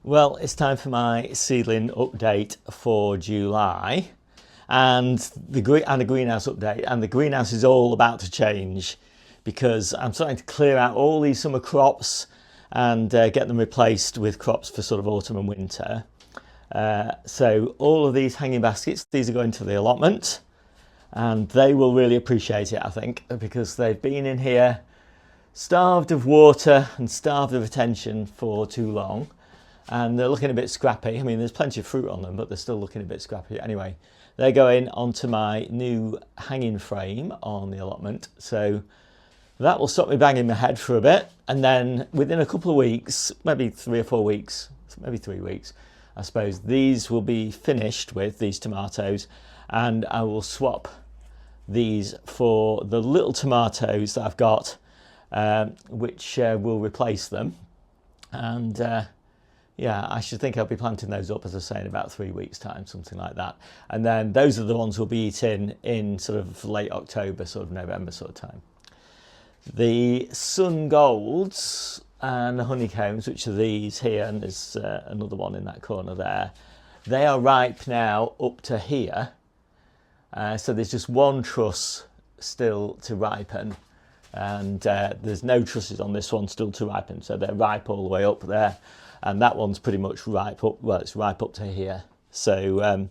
Well, it's time for my seedling update for July and the greenhouse update. And the greenhouse is all about to change because I'm starting to clear out all these summer crops and get them replaced with crops for sort of autumn and winter. So all of these hanging baskets, these are going to the allotment, and they will really appreciate it, I think, because they've been in here starved of water and starved of attention for too long. And they're looking a bit scrappy. I mean, there's plenty of fruit on them, but they're still looking a bit scrappy. Anyway, they're going onto my new hanging frame on the allotment. So that will stop me banging my head for a bit. And then within a couple of weeks, maybe 3 or 4 weeks, maybe 3 weeks, I suppose, these will be finished with, these tomatoes. And I will swap these for the little tomatoes that I've got, which will replace them. And yeah, I should think I'll be planting those up, as I say, in about 3 weeks' time, something like that. And then those are the ones we'll be eating in sort of late October, sort of November sort of time. The sun golds and the honeycombs, which are these here, and there's another one in that corner there, they are ripe now up to here. So there's just one truss still to ripen. And there's no trusses on this one still to ripen, so they're ripe all the way up there. And that one's pretty much ripe up, well, it's ripe up to here. So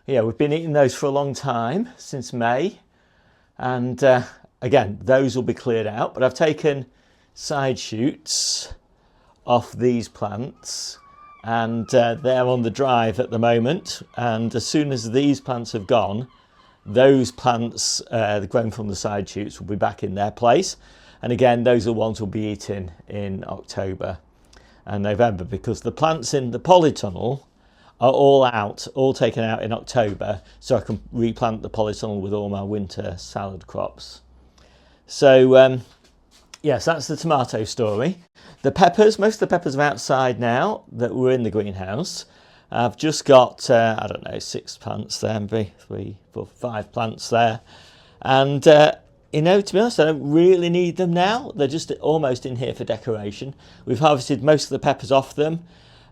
yeah, we've been eating those for a long time, since May. And again, those will be cleared out, but I've taken side shoots off these plants, and they're on the drive at the moment. And as soon as these plants have gone, those plants grown from the side shoots will be back in their place. And again, those are the ones we'll be eating in October and November, because the plants in the polytunnel are all taken out in October, so I can replant the polytunnel with all my winter salad crops. So yes, that's the tomato story. The peppers, most of the peppers are outside now that were in the greenhouse. I've just got, I don't know, 6 plants there, maybe 3, 4, 5 plants there. And you know, to be honest, I don't really need them now. They're just almost in here for decoration. We've harvested most of the peppers off them.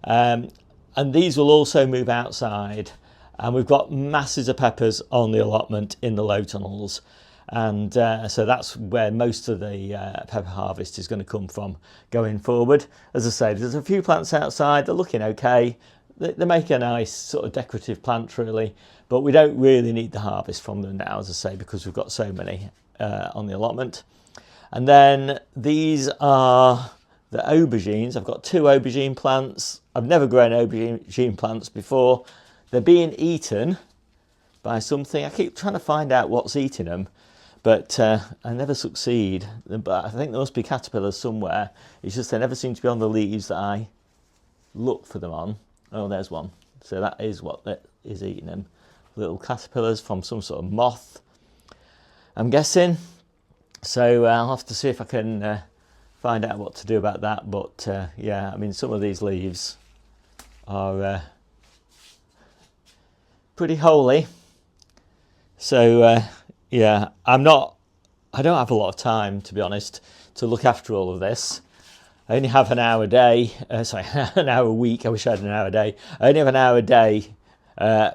And these will also move outside. And we've got masses of peppers on the allotment in the low tunnels. And so that's where most of the pepper harvest is going to come from going forward. As I say, there's a few plants outside. They're looking okay. They make a nice sort of decorative plant, really. But we don't really need the harvest from them now, as I say, because we've got so many on the allotment. And then these are the aubergines. I've got 2 aubergine plants. I've never grown aubergine plants before. They're being eaten by something. I keep trying to find out what's eating them, but I never succeed. But I think there must be caterpillars somewhere. It's just they never seem to be on the leaves that I look for them on. Oh, there's one. So that is what is eating them. Little caterpillars from some sort of moth, I'm guessing. So I'll have to see if I can find out what to do about that. But yeah, I mean, some of these leaves are pretty holy. So yeah, I don't have a lot of time, to be honest, to look after all of this. I only have an hour a day, an hour a week. I wish I had an hour a day. I only have an hour a day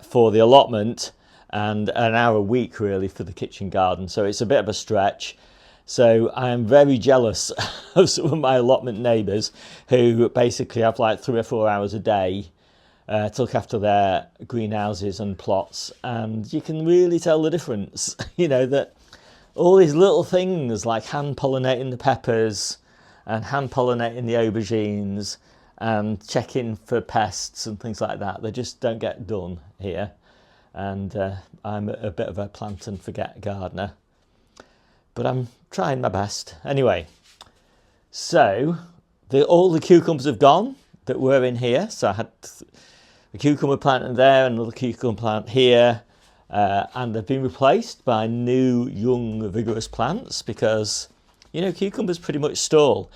for the allotment, and an hour a week really for the kitchen garden. So it's a bit of a stretch. So I am very jealous of some of my allotment neighbours who basically have like 3 or 4 hours a day to look after their greenhouses and plots. And you can really tell the difference, you know, that all these little things like hand pollinating the peppers and hand pollinating the aubergines and checking for pests and things like that, they just don't get done here. And I'm a bit of a plant and forget gardener, but I'm trying my best. Anyway, so all the cucumbers have gone that were in here. So I had a cucumber plant in there, another cucumber plant here, and they've been replaced by new, young, vigorous plants because, you know, cucumbers pretty much stall.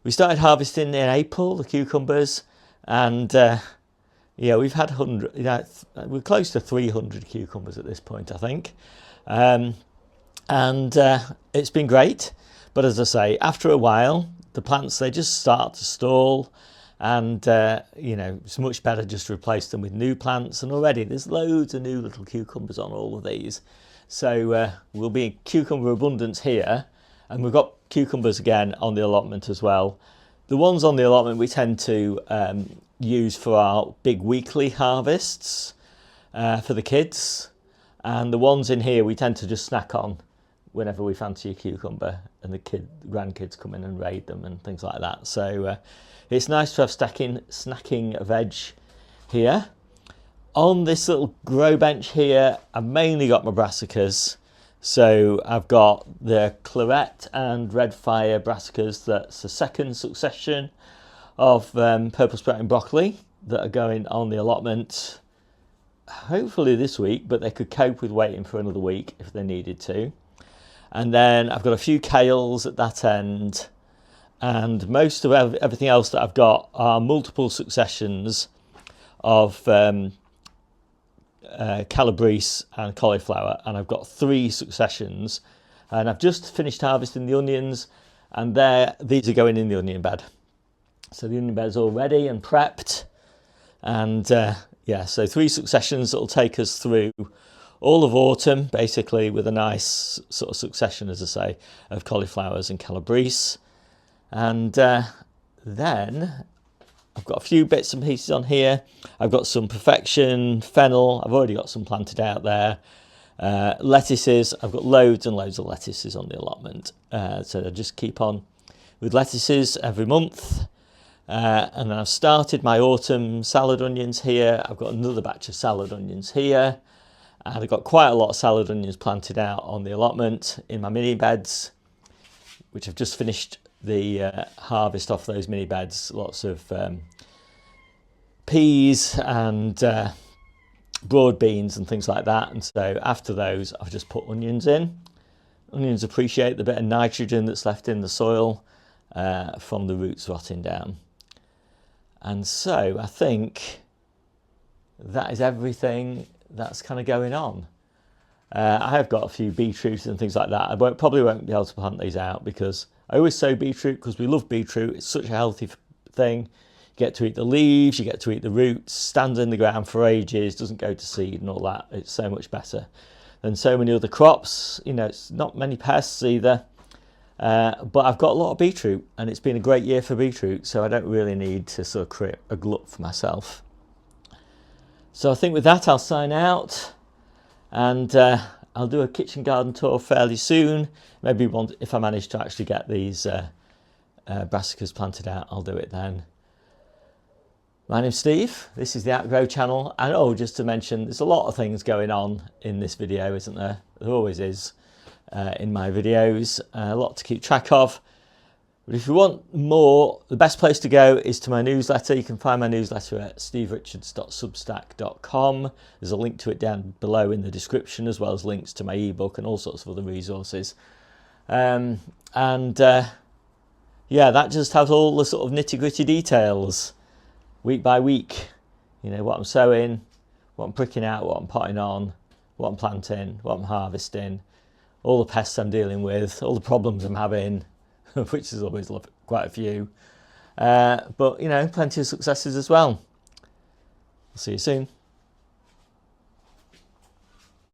We started harvesting in April, the cucumbers, and yeah, we've had we're close to 300 cucumbers at this point, I think. And it's been great. But as I say, after a while, the plants, they just start to stall. And you know, it's much better just to replace them with new plants. And already there's loads of new little cucumbers on all of these, so we'll be in cucumber abundance here. And we've got cucumbers again on the allotment as well. The ones on the allotment we tend to use for our big weekly harvests for the kids, and the ones in here we tend to just snack on whenever we fancy a cucumber, and the grandkids come in and raid them and things like that. So it's nice to have snacking veg here. On this little grow bench here, I've mainly got my brassicas. So I've got the claret and red fire brassicas. That's the second succession of purple sprouting broccoli that are going on the allotment, hopefully this week, but they could cope with waiting for another week if they needed to. And then I've got a few kales at that end, and most of everything else that I've got are multiple successions of calabrese and cauliflower, and I've got 3 successions, and I've just finished harvesting the onions, and these are going in the onion bed. So the onion bed's all ready and prepped, and yeah, so 3 successions that will take us through all of autumn, basically, with a nice sort of succession, as I say, of cauliflowers and calabrese. And then I've got a few bits and pieces on here. I've got some perfection, fennel. I've already got some planted out there. Lettuces. I've got loads and loads of lettuces on the allotment. So I just keep on with lettuces every month. And then I've started my autumn salad onions here. I've got another batch of salad onions here. And I've got quite a lot of salad onions planted out on the allotment in my mini beds, which I've just finished the harvest off those mini beds. Lots of peas and broad beans and things like that. And so after those, I've just put onions in. Onions appreciate the bit of nitrogen that's left in the soil from the roots rotting down. And so I think that is everything that's kind of going on. I have got a few beetroots and things like that. I probably won't be able to plant these out because I always sow beetroot because we love beetroot. It's such a healthy thing. You get to eat the leaves, you get to eat the roots, stands in the ground for ages, doesn't go to seed and all that. It's so much better than so many other crops. You know, it's not many pests either. But I've got a lot of beetroot, and it's been a great year for beetroot, so I don't really need to sort of create a glut for myself. So I think with that I'll sign out, and I'll do a kitchen garden tour fairly soon. Maybe if I manage to actually get these brassicas planted out, I'll do it then. My name's Steve, this is the Outgrow channel, and just to mention, there's a lot of things going on in this video, isn't there? There always is in my videos, a lot to keep track of. But if you want more, the best place to go is to my newsletter. You can find my newsletter at steverichards.substack.com. There's a link to it down below in the description, as well as links to my ebook and all sorts of other resources. Yeah, that just has all the sort of nitty-gritty details, week by week. You know, what I'm sowing, what I'm pricking out, what I'm potting on, what I'm planting, what I'm harvesting, all the pests I'm dealing with, all the problems I'm having, which is always quite a few. But, you know, plenty of successes as well. I'll see you soon.